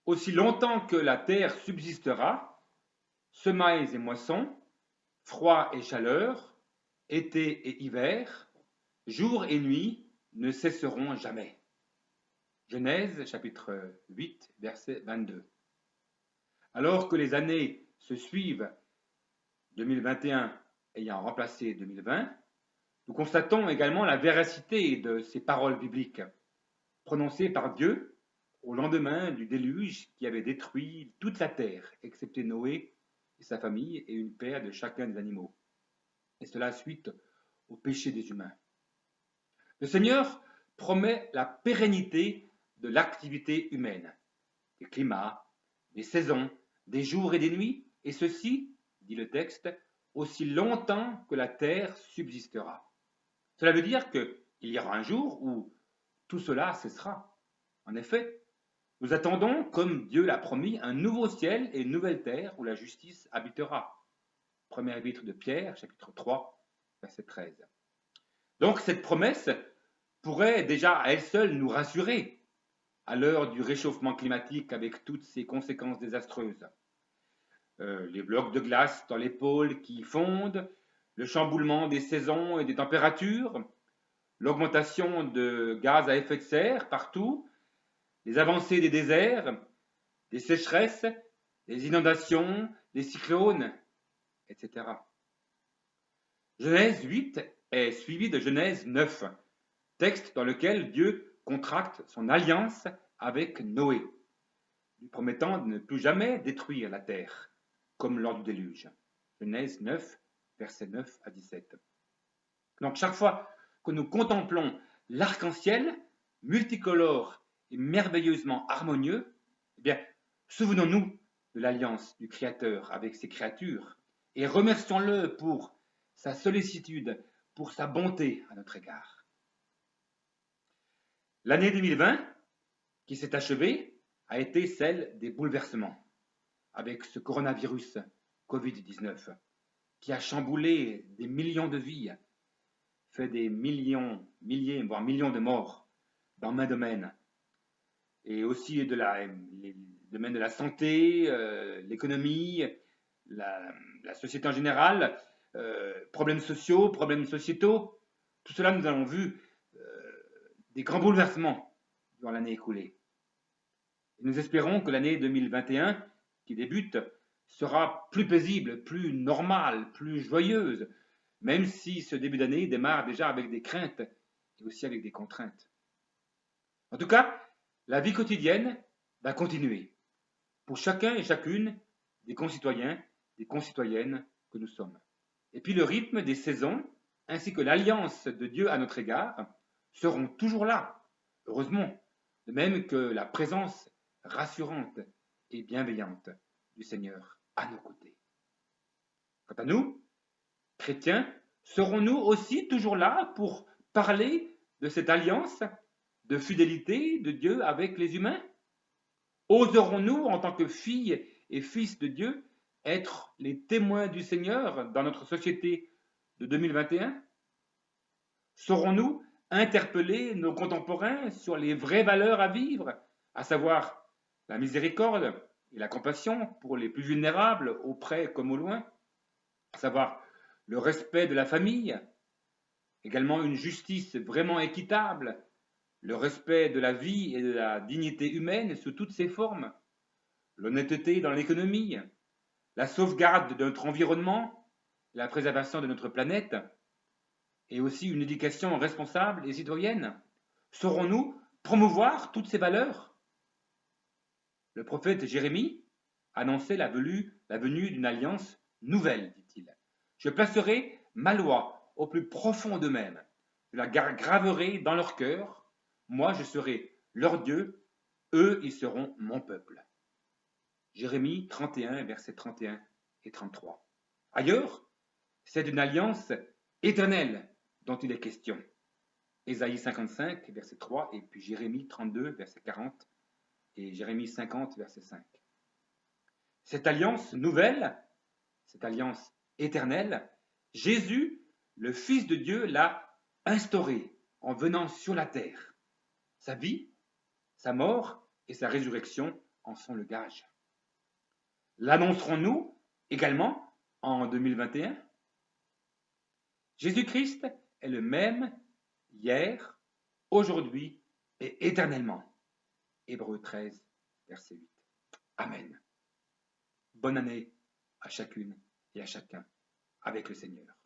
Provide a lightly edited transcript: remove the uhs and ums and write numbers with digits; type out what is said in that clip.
Aussi longtemps que la terre subsistera, semailles et moissons, froid et chaleur, été et hiver, jour et nuit ne cesseront jamais. Genèse chapitre 8, verset 22. Alors que les années se suivent, 2021 ayant remplacé 2020, nous constatons également la véracité de ces paroles bibliques, prononcées par Dieu au lendemain du déluge qui avait détruit toute la terre, excepté Noé et sa famille et une paire de chacun des animaux. Et cela suite au péché des humains. Le Seigneur promet la pérennité de l'activité humaine, des climats, des saisons, des jours et des nuits, et ceci, dit le texte, aussi longtemps que la terre subsistera. Cela veut dire qu'il y aura un jour où tout cela cessera. En effet, nous attendons, comme Dieu l'a promis, un nouveau ciel et une nouvelle terre où la justice habitera. Premier épître de Pierre, chapitre 3, verset 13. Donc cette promesse pourrait déjà à elle seule nous rassurer à l'heure du réchauffement climatique avec toutes ses conséquences désastreuses. Les blocs de glace dans les pôles qui fondent, le chamboulement des saisons et des températures, l'augmentation de gaz à effet de serre partout, les avancées des déserts, des sécheresses, des inondations, des cyclones, etc. Genèse 8 est suivi de Genèse 9, texte dans lequel Dieu contracte son alliance avec Noé, lui promettant de ne plus jamais détruire la terre, comme lors du déluge. Genèse 9, versets 9 à 17. Donc chaque fois que nous contemplons l'arc-en-ciel, multicolore et merveilleusement harmonieux, eh bien, souvenons-nous de l'alliance du Créateur avec ses créatures et remercions-le pour sa sollicitude, pour sa bonté à notre égard. L'année 2020, qui s'est achevée, a été celle des bouleversements, avec ce coronavirus Covid-19, qui a chamboulé des millions de vies, fait des millions, milliers, voire millions de morts dans maints domaines, et aussi les domaines de la santé, l'économie, la société en général, problèmes sociaux, problèmes sociétaux. Tout cela, nous avons vu des grands bouleversements dans l'année écoulée. Et nous espérons que l'année 2021, qui débute, sera plus paisible, plus normale, plus joyeuse, même si ce début d'année démarre déjà avec des craintes et aussi avec des contraintes. En tout cas, la vie quotidienne va continuer pour chacun et chacune des concitoyens, des concitoyennes que nous sommes. Et puis le rythme des saisons, ainsi que l'alliance de Dieu à notre égard, seront toujours là, heureusement, de même que la présence rassurante et bienveillante du Seigneur à nos côtés. Quant à nous, chrétiens, serons-nous aussi toujours là pour parler de cette alliance de fidélité de Dieu avec les humains? Oserons-nous, en tant que filles et fils de Dieu, être les témoins du Seigneur dans notre société de 2021? Saurons-nous interpeller nos contemporains sur les vraies valeurs à vivre, à savoir la miséricorde et la compassion pour les plus vulnérables, auprès comme au loin, à savoir le respect de la famille, également une justice vraiment équitable, le respect de la vie et de la dignité humaine sous toutes ses formes, l'honnêteté dans l'économie, la sauvegarde de notre environnement, la préservation de notre planète, et aussi une éducation responsable et citoyenne. Saurons-nous promouvoir toutes ces valeurs? Le prophète Jérémie annonçait la venue d'une alliance nouvelle, dit-il. Je placerai ma loi au plus profond d'eux-mêmes. Je la graverai dans leur cœur. Moi, je serai leur Dieu. Eux, ils seront mon peuple. Jérémie 31, versets 31 et 33. Ailleurs, c'est d'une alliance éternelle dont il est question. Ésaïe 55, verset 3, et puis Jérémie 32, verset 40, et Jérémie 50, verset 5. Cette alliance nouvelle, cette alliance éternelle, Jésus, le Fils de Dieu, l'a instaurée en venant sur la terre. Sa vie, sa mort et sa résurrection en sont le gage. L'annoncerons-nous également en 2021? Jésus-Christ est le même hier, aujourd'hui et éternellement. Hébreux 13, verset 8. Amen. Bonne année à chacune et à chacun avec le Seigneur.